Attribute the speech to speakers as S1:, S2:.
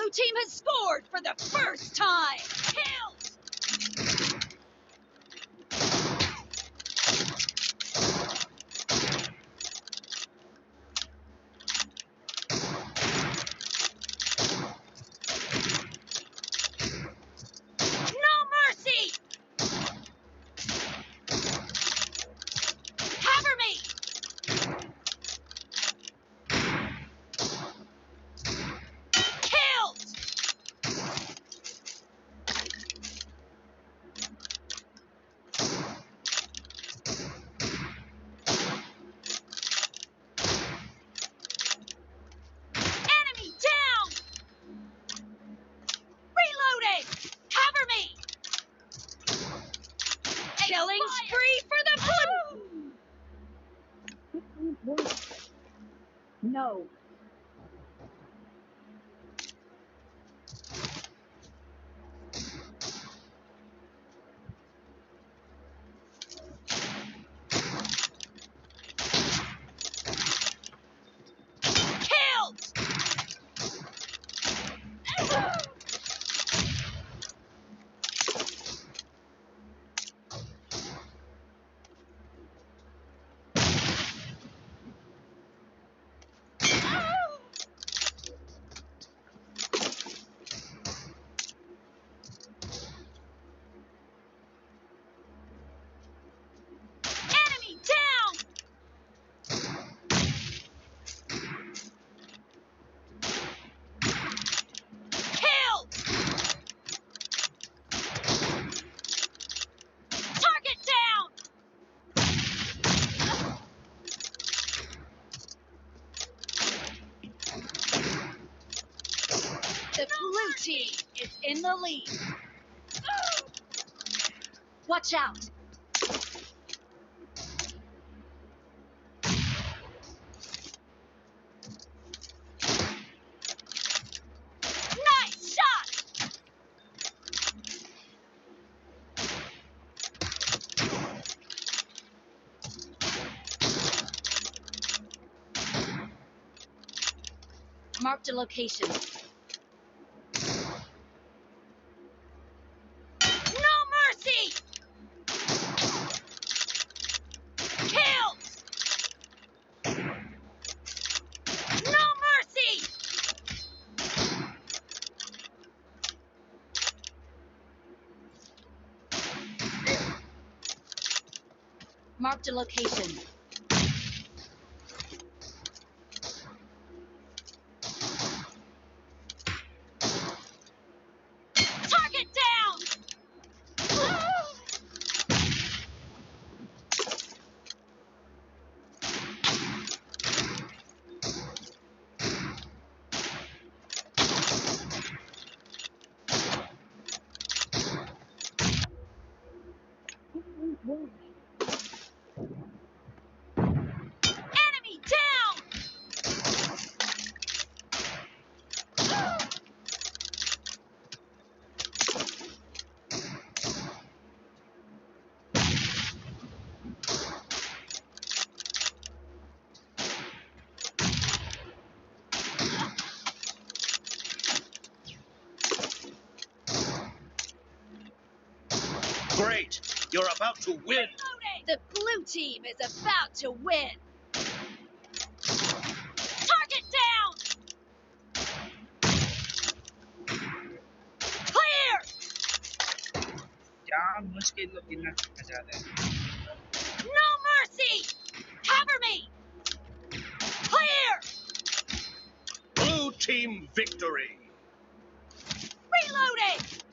S1: blue team has scored for the first time. Kills! Killing spree for the blue!
S2: No.
S1: The blue team is in the lead. Watch out. Nice shot. Marked a location. Marked a location. Target down! Enemy down!
S3: Great! You're about to win!
S1: The blue team is about to win! Target down! Clear!
S4: क्या मुश्किल लोग गिनना सीखना चाहते हैं
S1: No mercy! Cover me! Clear!
S3: Blue team victory!
S1: Reloading!